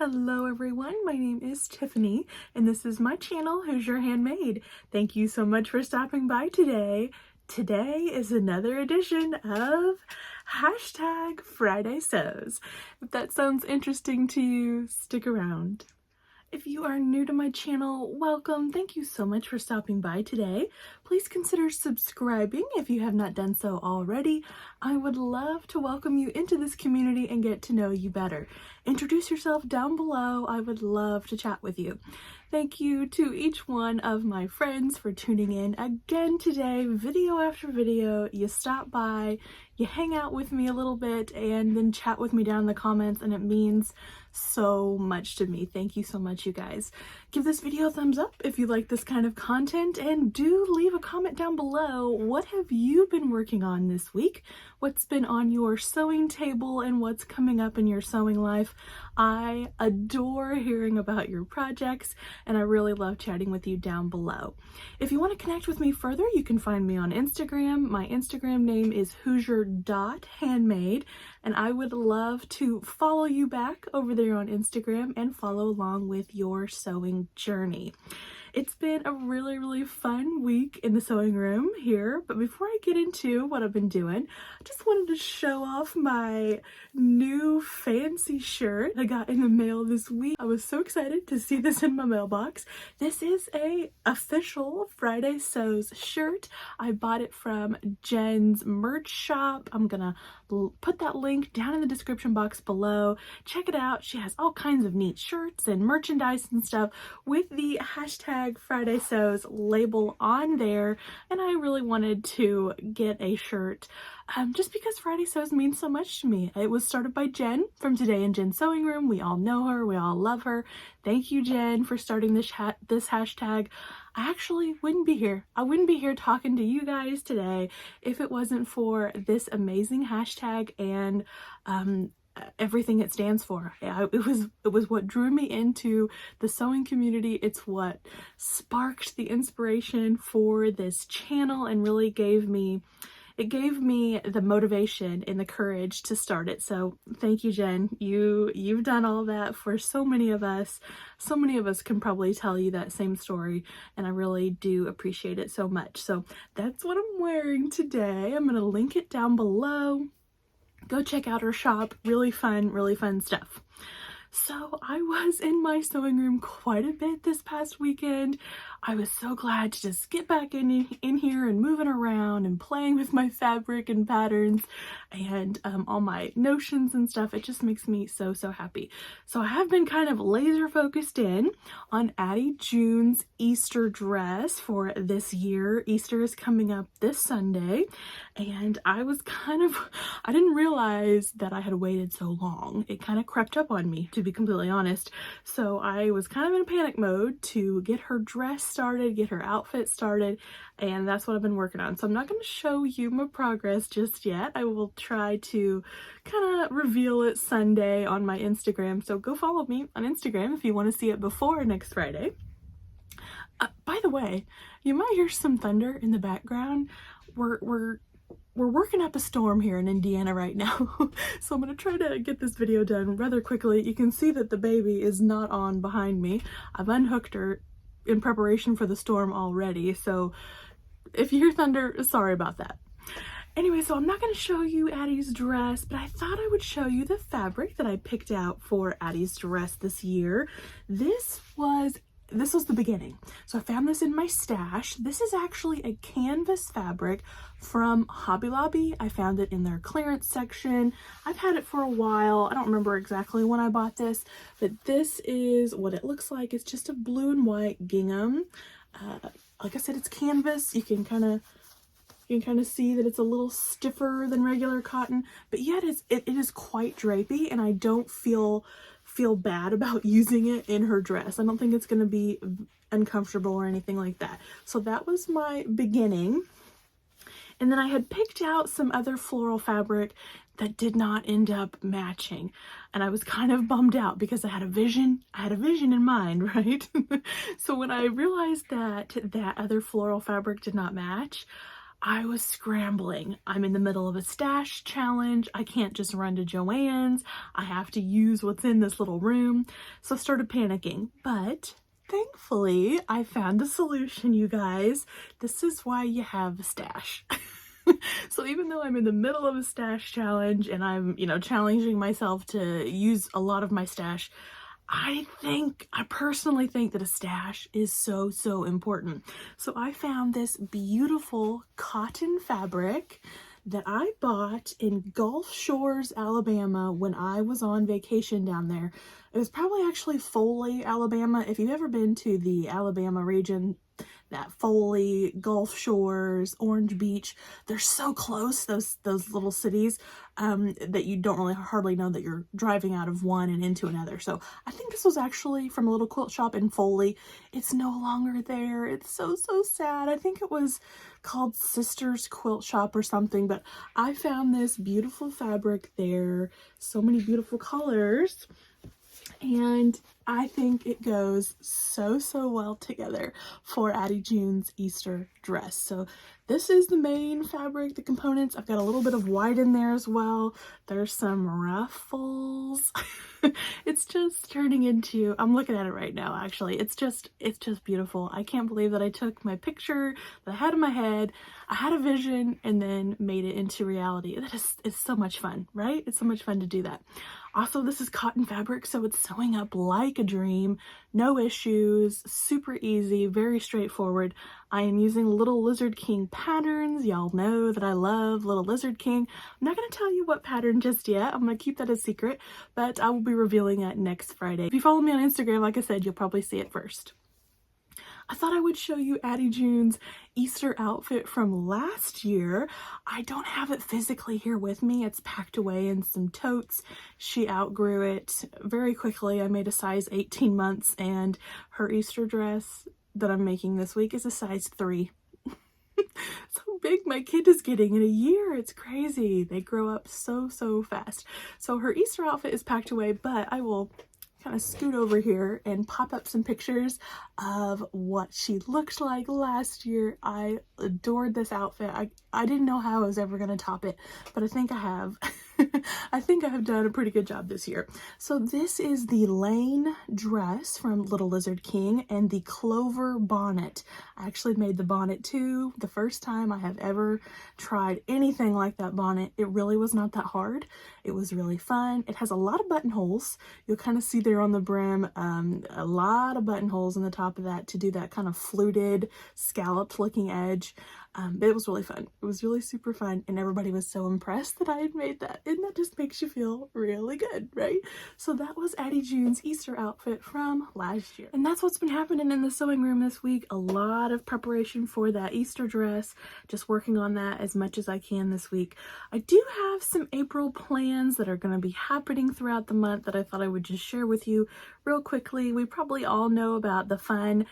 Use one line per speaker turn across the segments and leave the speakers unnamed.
Hello everyone, my name is Tiffany and this is my channel, Hoosier Handmade. Thank you so much for stopping by today. Today is another edition of hashtag Friday Sews. If that sounds interesting to you, stick around. If you are new to my channel, welcome. Thank you so much for stopping by today. Please consider subscribing if you have not done so already. I would love to welcome you into this community and get to know you better. Introduce yourself down below. I would love to chat with you. Thank you to each one of my friends for tuning in again today, video after video. You stop by, you hang out with me a little bit, and then chat with me down in the comments, and it means so much to me. Thank you so much, you guys. Give this video a thumbs up if you like this kind of content, and do leave a comment down below. What have you been working on this week? What's been on your sewing table and what's coming up in your sewing life? I adore hearing about your projects, and I really love chatting with you down below. If you want to connect with me further, you can find me on Instagram. My Instagram name is hoosier.handmade, and I would love to follow you back over there on Instagram and follow along with your sewing journey. It's been a really fun week in the sewing room here, but before I get into what I've been doing, I just wanted to show off my new fancy shirt I got in the mail this week. I was so excited to see this in my mailbox. This is a official Friday Sews shirt. I bought it from Jen's merch shop. I'm gonna put that link down in the description box below. Check it out. She has all kinds of neat shirts and merchandise and stuff with the hashtag Friday Sews label on there, and I really wanted to get a shirt just because Friday Sews means so much to me. It was started by Jen from Today in Jen's Sewing Room. We all know her, we all love her. Thank you, Jen, for starting this hashtag. I actually wouldn't be here. I wouldn't be here talking to you guys today if it wasn't for this amazing hashtag and everything it stands for. It was what drew me into the sewing community. It's what sparked the inspiration for this channel and really gave me the motivation and the courage to start it. So thank you, Jen. You've done all that for so many of us. So many of us can probably tell you that same story, and I really do appreciate it so much. So that's what I'm wearing today. I'm gonna link it down below. Go check out her shop. Really fun stuff. So I was in my sewing room quite a bit this past weekend. I was so glad to just get back in here and moving around and playing with my fabric and patterns and all my notions and stuff. It just makes me so happy. So I have been kind of laser focused in on Addie June's Easter dress for this year. Easter is coming up this Sunday, and I didn't realize that I had waited so long. It kind of crept up on me, to be completely honest. So I was kind of in a panic mode to get her dress started, get her outfit started, and that's what I've been working on. So I'm not going to show you my progress just yet. I will try to kind of reveal it Sunday on my Instagram. So go follow me on Instagram if you want to see it before next Friday. By the way, you might hear some thunder in the background. We're working up a storm here in Indiana right now. So I'm going to try to get this video done rather quickly. You can see that the baby is not on behind me. I've unhooked her in preparation for the storm already. So if you hear thunder, sorry about that. Anyway, so I'm not going to show you Addie's dress, but I thought I would show you the fabric that I picked out for Addie's dress this year. This was the beginning. So I found this in my stash. This is actually a canvas fabric from Hobby Lobby. I found it in their clearance section. I've had it for a while. I don't remember exactly when I bought this, but this is what it looks like. It's just a blue and white gingham. Like I said, it's canvas. You can kind of see that it's a little stiffer than regular cotton, but yet it is quite drapey, and I don't feel bad about using it in her dress. I don't think it's going to be uncomfortable or anything like that. So that was my beginning. And then I had picked out some other floral fabric that did not end up matching. And I was kind of bummed out because I had a vision in mind, right? So when I realized that other floral fabric did not match, I was scrambling. I'm in the middle of a stash challenge. I can't just run to Joann's. I have to use what's in this little room. So I started panicking, but thankfully I found a solution, you guys. This is why you have a stash. So even though I'm in the middle of a stash challenge and I'm, challenging myself to use a lot of my stash, I personally think that a stash is so, so important. So I found this beautiful cotton fabric that I bought in Gulf Shores, Alabama when I was on vacation down there. It was probably actually Foley, Alabama. If you've ever been to the Alabama region, that Foley, Gulf Shores, Orange Beach, they're so close, those little cities, that you don't really hardly know that you're driving out of one and into another. So I think this was actually from a little quilt shop in Foley. It's no longer there. It's so, so sad. I think it was called Sister's Quilt Shop or something, but I found this beautiful fabric there. So many beautiful colors. And I think it goes so, so well together for Addie June's Easter dress. So this is the main fabric, the components. I've got a little bit of white in there as well. There's some ruffles. It's just turning into, I'm looking at it right now, actually. It's just beautiful. I can't believe that I took my picture that I had in my head. I had a vision and then made it into reality. It's so much fun, right? It's so much fun to do that. Also, this is cotton fabric, so it's sewing up like a dream. No issues, super easy, very straightforward. I am using Little Lizard King patterns. Y'all know that I love Little Lizard King. I'm not going to tell you what pattern just yet. I'm going to keep that a secret, but I will be revealing it next Friday. If you follow me on Instagram, like I said, you'll probably see it first. I thought I would show you Addie June's Easter outfit from last year. I don't have it physically here with me. It's packed away in some totes. She outgrew it very quickly. I made a size 18 months and her Easter dress that I'm making this week is a size 3. So big my kid is getting in a year. It's crazy. They grow up so, so fast. So her Easter outfit is packed away, but I will kind of scoot over here and pop up some pictures of what she looked like last year. I adored this outfit. I didn't know how I was ever going to top it, but I think I have. I think I have done a pretty good job this year. So this is the Lane dress from Little Lizard King and the Clover bonnet. I actually made the bonnet too. The first time I have ever tried anything like that bonnet. It really was not that hard. It was really fun. It has a lot of buttonholes. You'll kind of see there on the brim, a lot of buttonholes in the top of that to do that kind of fluted, scalloped looking edge. But it was really fun. It was really super fun, and everybody was so impressed that I had made that, and that just makes you feel really good, right? So that was Addie June's Easter outfit from last year. And that's what's been happening in the sewing room this week. A lot of preparation for that Easter dress, just working on that as much as I can this week. I do have some April plans that are going to be happening throughout the month that I thought I would just share with you real quickly. We probably all know about the fun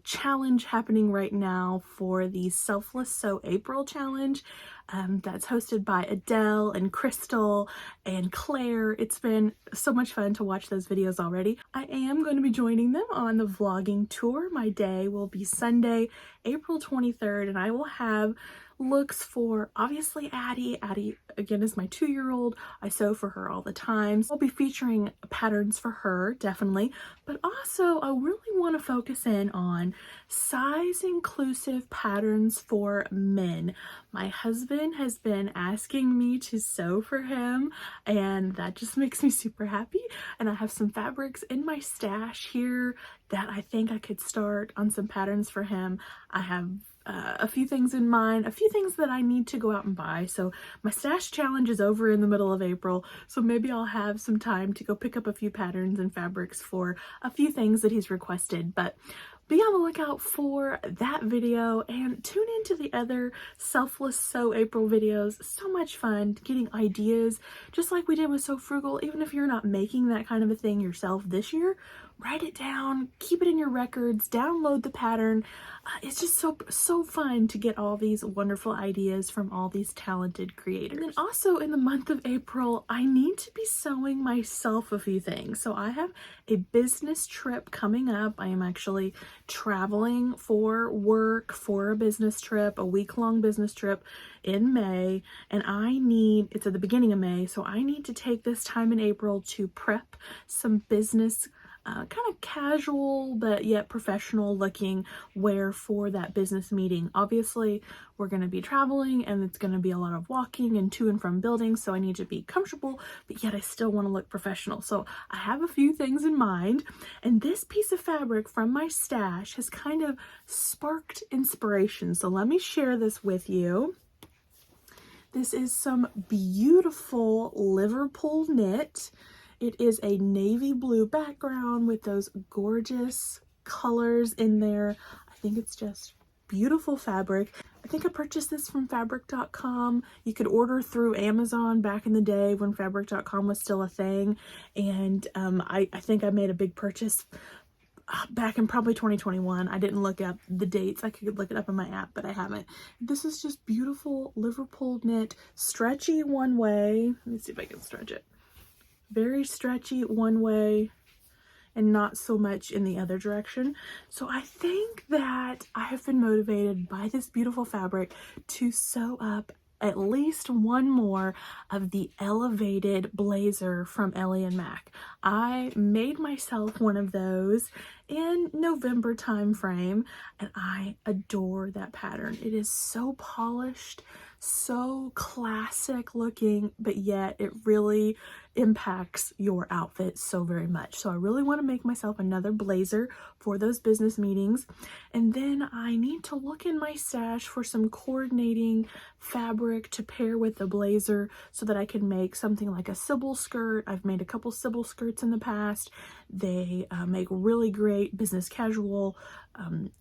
challenge happening right now for the Selfless Sew April challenge. That's hosted by Adele and Crystal and Claire. It's been so much fun to watch those videos already. I am going to be joining them on the vlogging tour. My day will be Sunday, April 23rd, and I will have looks for obviously Addie. Addie, again, is my 2-year-old. I sew for her all the time. I'll be featuring patterns for her, definitely, but also I really want to focus in on size inclusive patterns for men. My husband has been asking me to sew for him, and that just makes me super happy. And I have some fabrics in my stash here that I think I could start on some patterns for him. I have a few things in mind, a few things that I need to go out and buy. So my stash challenge is over in the middle of April, so maybe I'll have some time to go pick up a few patterns and fabrics for a few things that he's requested. But be on the lookout for that video and tune into the other Selfless Sew April videos. So much fun getting ideas, just like we did with Sew Frugal. Even if you're not making that kind of a thing yourself this year, write it down, keep it in your records, download the pattern. It's just so fun to get all these wonderful ideas from all these talented creators. And then also in the month of April, I need to be sewing myself a few things. So I have a business trip coming up. I am actually traveling for work for a business trip, a week-long business trip in May, and it's at the beginning of May, so I need to take this time in April to prep some business kind of casual but yet professional looking wear for that business meeting. Obviously, we're going to be traveling and it's going to be a lot of walking and to and from buildings, so I need to be comfortable, but yet I still want to look professional. So I have a few things in mind, and this piece of fabric from my stash has kind of sparked inspiration. So let me share this with you. This is some beautiful Liverpool knit. It is a navy blue background with those gorgeous colors in there. I think it's just beautiful fabric. I think I purchased this from fabric.com. You could order through Amazon back in the day when fabric.com was still a thing. And I think I made a big purchase back in probably 2021. I didn't look up the dates. I could look it up in my app, but I haven't. This is just beautiful Liverpool knit, stretchy one way. Let me see if I can stretch it. Very stretchy one way and not so much in the other direction. So I think that I have been motivated by this beautiful fabric to sew up at least one more of the elevated blazer from Ellie and Mac. I made myself one of those in November time frame, and I adore that pattern. It is so polished, so classic looking, but yet it really impacts your outfit so very much. So I really want to make myself another blazer for those business meetings. And then I need to look in my stash for some coordinating fabric to pair with the blazer so that I can make something like a Sybil skirt. I've made a couple Sybil skirts in the past. They make really great business casual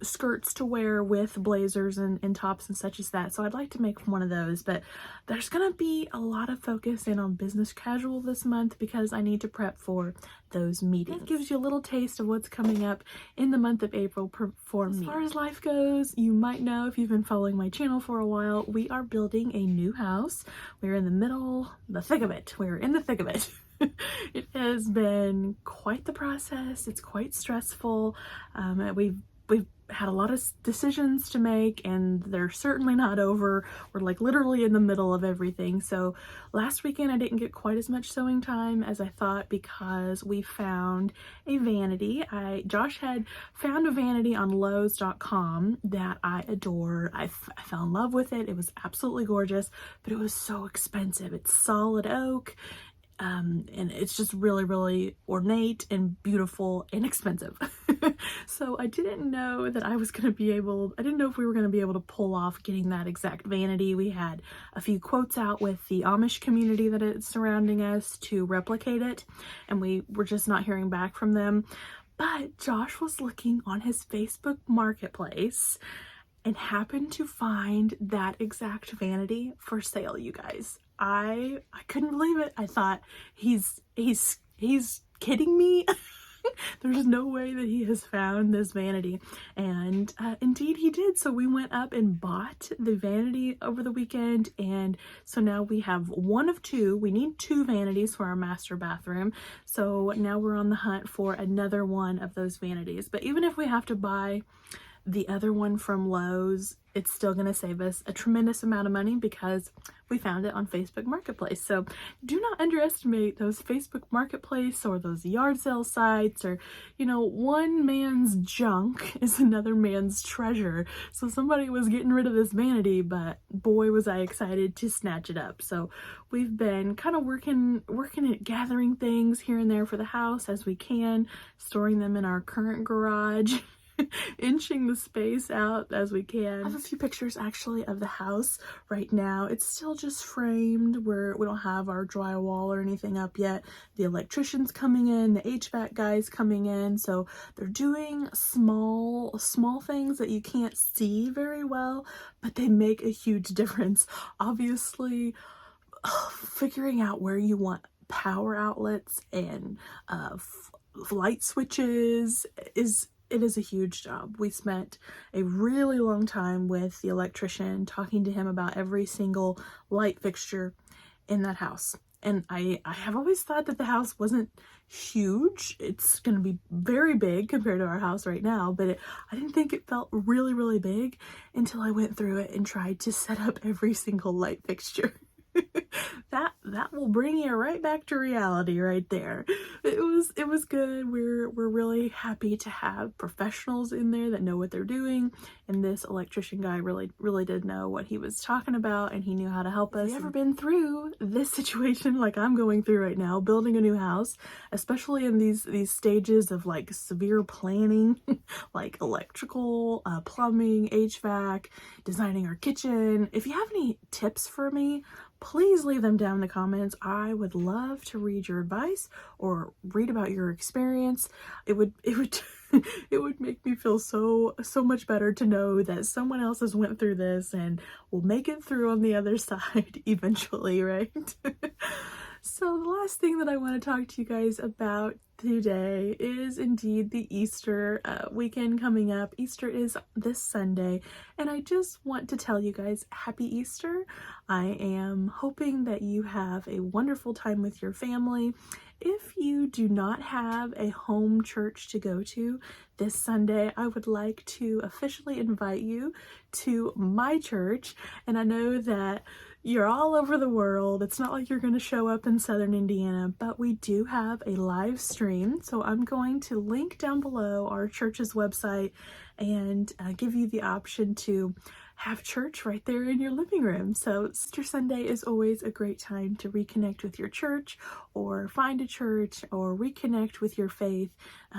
skirts to wear with blazers and tops and such as that. So I'd like to make one of those, but there's gonna be a lot of focus in on business casual this month because I need to prep for those meetings. That gives you a little taste of what's coming up in the month of April for me. As far as life goes, you might know if you've been following my channel for a while, we are building a new house. We're in the thick of it. We're in the thick of it. It has been quite the process. It's quite stressful. We've had a lot of decisions to make, and they're certainly not over. We're like literally in the middle of everything. So last weekend I didn't get quite as much sewing time as I thought because we found a vanity. Josh had found a vanity on Lowes.com that I adore. I fell in love with it. It was absolutely gorgeous, but it was so expensive. It's solid oak. And it's just really, really ornate and beautiful and expensive. So I didn't know that I didn't know if we were going to be able to pull off getting that exact vanity. We had a few quotes out with the Amish community that is surrounding us to replicate it, and we were just not hearing back from them. But Josh was looking on his Facebook marketplace and happened to find that exact vanity for sale, you guys. I couldn't believe it. I thought he's kidding me. There's no way that he has found this vanity, and indeed he did. So we went up and bought the vanity over the weekend, and so now we have one of two. We need two vanities for our master bathroom, so now we're on the hunt for another one of those vanities. But even if we have to buy the other one from Lowe's, it's still going to save us a tremendous amount of money because we found it on Facebook Marketplace. So do not underestimate those Facebook Marketplace or those yard sale sites, or, one man's junk is another man's treasure. So somebody was getting rid of this vanity, but boy, was I excited to snatch it up. So we've been kind of working at gathering things here and there for the house as we can, storing them in our current garage. Inching the space out as we can. I have a few pictures actually of the house right now. It's still just framed. We don't have our drywall or anything up yet. The electrician's coming in, the HVAC guy's coming in, so they're doing small things that you can't see very well, but they make a huge difference. Obviously, figuring out where you want power outlets and light switches. It is a huge job. We spent a really long time with the electrician talking to him about every single light fixture in that house. And I have always thought that the house wasn't huge. It's going to be very big compared to our house right now, but I didn't think it felt really, really big until I went through it and tried to set up every single light fixture. That will bring you right back to reality right there. It was good. We're really happy to have professionals in there that know what they're doing, and this electrician guy really did know what he was talking about, and he knew how to help us. Have you ever been through this situation like I'm going through right now, building a new house, especially in these stages of like severe planning, like electrical, plumbing, HVAC, designing our kitchen? If you have any tips for me, please leave them down in the comments. I would love to read your advice or read about your experience. It would it would make me feel so much better to know that someone else has went through this and will make it through on the other side eventually, right? So the last thing that I want to talk to you guys about today is indeed the Easter weekend coming up. Easter is this Sunday, and I just want to tell you guys happy Easter. I am hoping that you have a wonderful time with your family. If you do not have a home church to go to this Sunday, I would like to officially invite you to my church. And I know that you're all over the world. It's not like you're going to show up in Southern Indiana, but we do have a live stream. So I'm going to link down below our church's website and give you the option to have church right there in your living room. So Easter Sunday is always a great time to reconnect with your church or find a church or reconnect with your faith.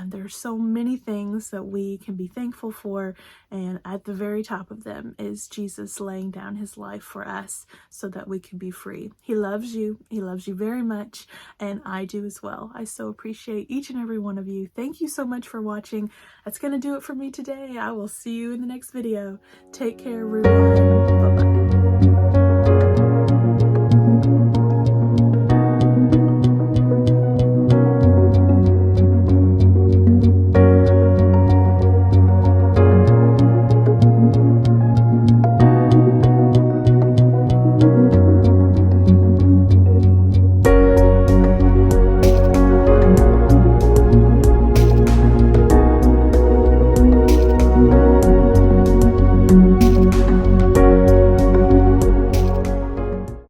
There's so many things that we can be thankful for, and at the very top of them is Jesus laying down his life for us so that we can be free. He loves you. He loves you very much, and I do as well. I so appreciate each and every one of you. Thank you so much for watching. That's going to do it for me today. I will see you in the next video. Take care, everyone.